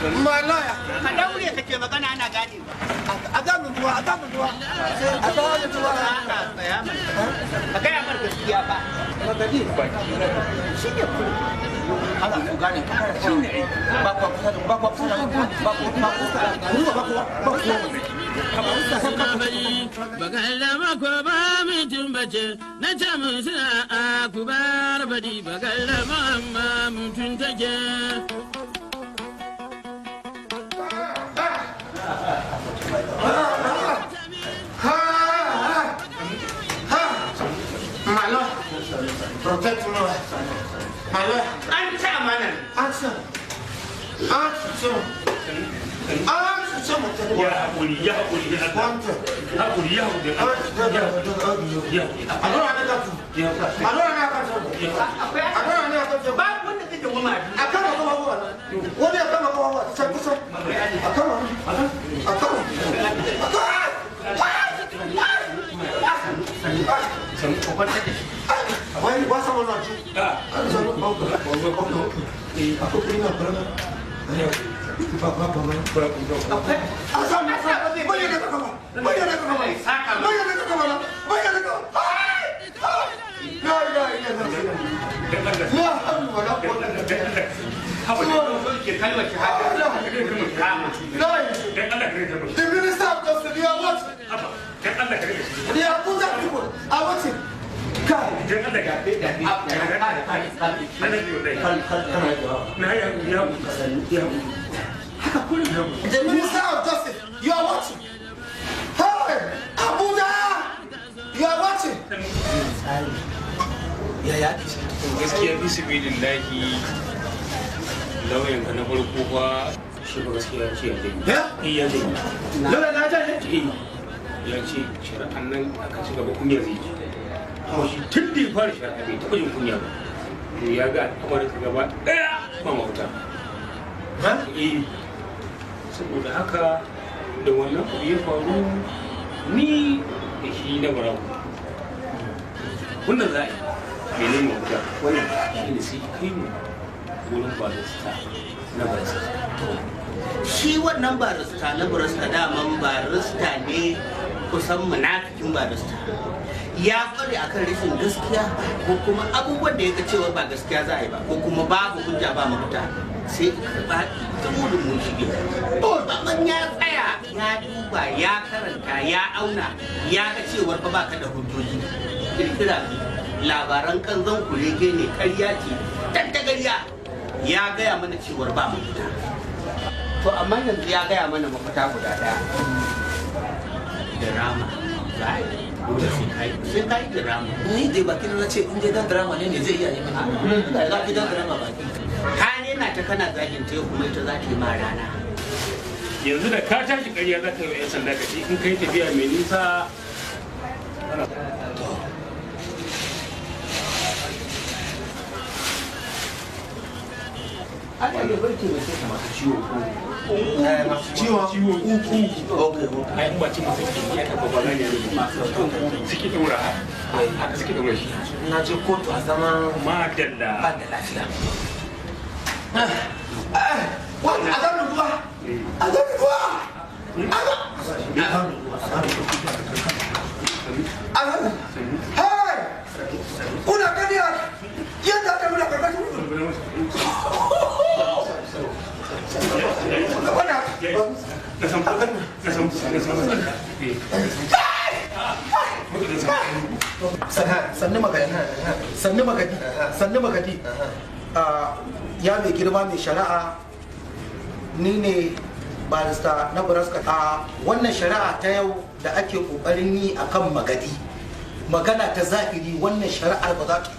malaya ka daure kake magana ana gane a damin duwa a damin duwa a damin duwa ka gaya mar gaskiya ba magadi shi ne kuma ana ku gane shi ne ba kwa kusa da ba kwa kusa da ba kwa kusa da Bagala mako ba mutum bace na ce mun suna a kubar badi bagala ma mutum take. Malo, protect me. Malo, an ta amana action. Action. Action. Ya hakuri, ya hakuri, ya hakuri, hakuri, ya hakuri, ya hakuri. ba wanda kake goma The minister of justice, they are what? They are Abuja people. I want him. The minister of justice, you are watching. Hey, Abuja, you are watching. Gaskiya bismillahi lauyan ka na farko fa shi ba gaskiya ce ya dai Lola na ta ne? ya ce shari'an nan aka ci gaba kunya zai ji kuma shi tun da ya fara shari'a bai taɓa yin kunya ba to ya ga al'amarin ka gaba ɗaya ba mafita saboda haka da wannan abu ya faru ni da shi na barawo wannan za a yi menene mafita wannan shi ne sai kai mu wurin barista na barista shi wannan barista na barista daman barista ne kusan munafikin barista ya kware akan rashin gaskiya ko kuma abubuwan da ya cewa ba gaskiya za a yi ba ko kuma babu hujja ba mafita sai ka karɓa ta gudun mun shige amma ya tsaya ya duba ya karanta ya auna ya ga cewar fa baka da hujjoji kirkira labaran kanzon kurege ne karya ce tattagariya ya gaya mana cewar ba mafita to amma yanzu ya gaya mana mafita guda daya drama sai kai drama ni dai bakin na ce in dai dan drama ne zai iya yi mini da za ki dan drama baki ka ne na ta kana zagin ta kuma ita za ta yi ma rana yanzu da ka tashi ƙarya za ka yi wa 'yan sanda ka ce in kai tafiya mai nisa ana iya barke mai sai masu ciwo Ciwo uku ai in ba ce masu ke ya taɓa ba gane ne masu suke ɗaura haka suke ɗaura shi na je kotu a zaman madalla ba da lafiya What? I don't know. I don't know. Hey! Una kania! Yenda kama na kaka tu. Sannu magadi ya mai girma mai shari'a ni ne barista na buraska a wannan shari'a ta yau da ake kokarin yi akan magadi magana ta zahiri wannan shari'ar ba za ta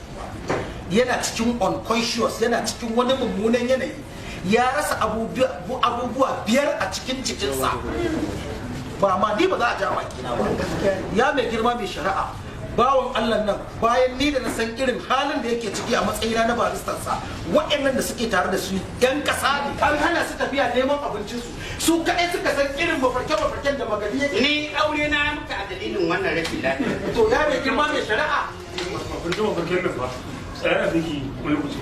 yi yana cikin unconscious yana cikin wani mummunan yanayi ya rasa abubuwa biyar a cikin cikinsa ba ma ni ba za a ja makina ba ya mai girma mai shari'a bawan Allah nan bayan ni da na san irin halin da yake ciki a matsayina na baristansa waɗannan da suke tare da su yan ƙasa ne an hana su tafiya neman abincinsu su kaɗai suka san irin mafarke-mafarken da magadi yake ni aure na muka a dalilin wannan rashin lafiya to ya mai girma mai shari'a mafarkin nan ba tsara biki wani lokaci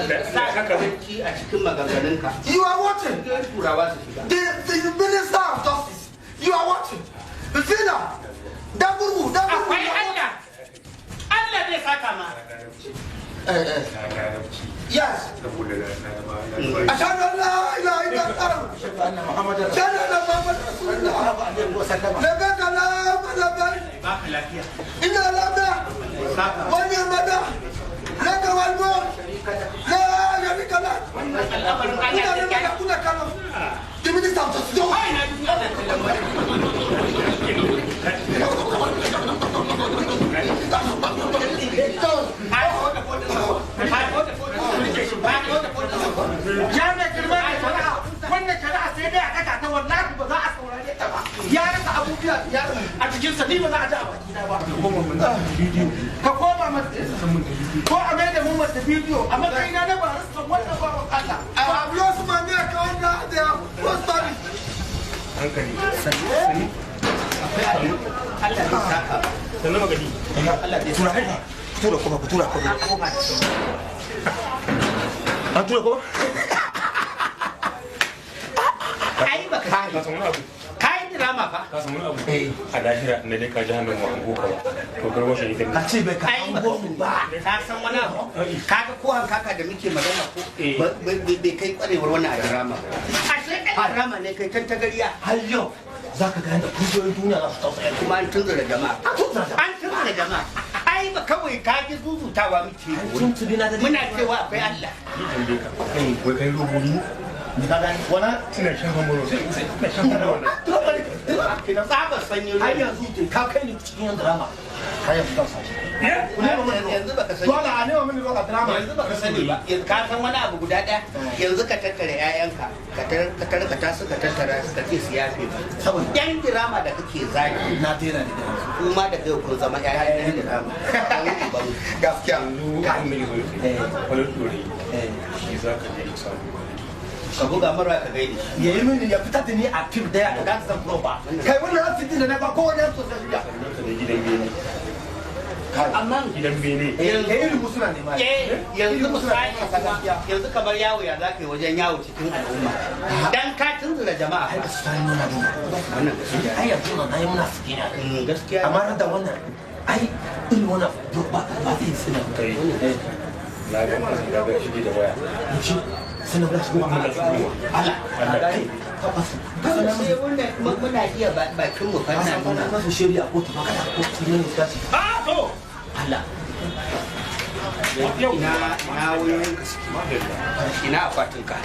a cikin maganganunka. You are watching. Turawa su shiga. The Minister of Justice. You are watching. Zina. Daburu. Akwai Allah. Allah zai saka ma. Yes. أشهد أن لا إله إلا الله أشهد أن محمدا رسول الله لبيك اللهم لبيك إن الأمر والنعمة لك والملك لا شريك لك إن لك كل كلام The Minister of Justice. Ya mai girma da shari'a, wannan shari'a sai dai a kaka ta wallahi ba za a saurare ta ba. Ya rasa abubuwa ya a cikin sa ni ba za a ji a bakina ba. Ka koma masa ko a mai da mu masa bidiyo a matsayina na ba rasa wannan ba Allah. Abu Yusuf Mami a kawai da ya prosperity. hankali Allah zai saka. sannan magani Allah zai saka. Tura kuma ku tura kuma. An tura kuma? Ai baka ka sani. san wani abu Kai drama fa. ka san wani abu a lahira na dai ka ji hannun wa ango ka ba to garwa shi idan Ka ce bai ka Ai baka sani ba. Ka san wani abu. Kaga ko hankaka da muke magana ko bai kai kwarewar wannan a drama. Ashe kai drama ne kai tantagariya. har yau za ka gane da kungiyoyin duniya za su tausaya. Kuma an tunzura jama'a. An tunzura jama'a. Ai ba kawai ka ji zuzutawa muke yi. Sun tuni na da Muna cewa akwai Allah. ni tambaye ka wai kai robori Ni ka gane wana ina shan hamuro ina shan kada wannan Kina tsabar sanyi har yanzu ka kai ni cikin yan drama. Ka yanzu zan sace. yanzu baka sani. Dole a nema mini zuwa drama. Yanzu baka sani ba. Yanzu ka san wani abu guda ɗaya. Yanzu ka tattara 'ya'yanka ka tarkata su ka tattara su ka ce su yafe ba. Saboda Yan dirama da kake zagi na daina ne da yanzu. kuma da kai kun zama 'ya'yan yan dirama. Gaskiya. kan mai zo wani dore shi za ka je ka samu Ka buga mara ka gaida shi. Ya yi mini ya fitar da ni a fim daya da gasa zan pro ba. Kai wannan asibiti da na ba kowane yan sosai biya. sannan ka je gidan bene Amma gidan bene Ya yi rubu suna nema. yanzu misali kuma yanzu kamar yawo ya za ka yi wajen yawo cikin al'umma. Dan ka tunzura jama'a. Ai ba su sani nuna duna. Wannan gaskiya. Ai yanzu nan na yi muna suke na. Gaskiya. Amma da wannan ai irin wannan ba zai sina. kai na ga shi da waya Yaushe sina ba su amma da su kuma Allah. Allah Kawai sai muna iya bakin mu fanna Kasan nuna. kwana masu shari'a ko ta baka da ko ta yi ne tashi. ah to Allah. yau Ina wurin ina akwatin ka.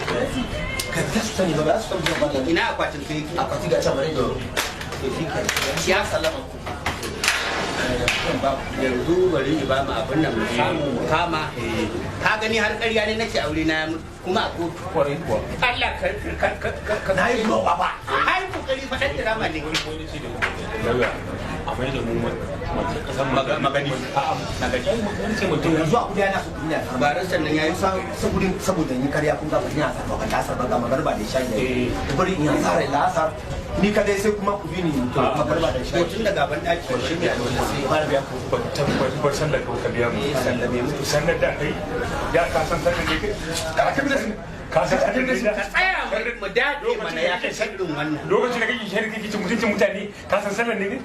Ka ta su sani ba su sani ba ne. Ina akwatin ka yake. Akwati ga can bare da Ya salama ku. Yanzu bari ni ba mu abin nan mu samu mu kama. Ka gani har ƙarya ne nake aure na kuma a kotu. kwarai kuwa Allah ka na yi ruwa ba. ai kokari fa dan drama ne. lauya a mai da mu kasan magani a'a magani ce mutum Yanzu a kudi ana su kudi na. Baran sannan yayi sa Saboda ni karya kun ga ba ni a sarfa ba ta sarfa ga magarba da shayi. Eh. Ku bari in asara ila asar. Ni kadai sai kuma ku bi ni magarba da shayi. tun daga ban daki ba shi ne a dole sai Fara biya ku. tabbatar sallar ka biya mu sallame mu. sannan da kai ya ka san sannan ne da aka bi da ka san sannan ne Ka tsaya mu dade mana ya kai sirrin wannan. lokacin da kake shirki kike mutuncin mutane ka san sallar ne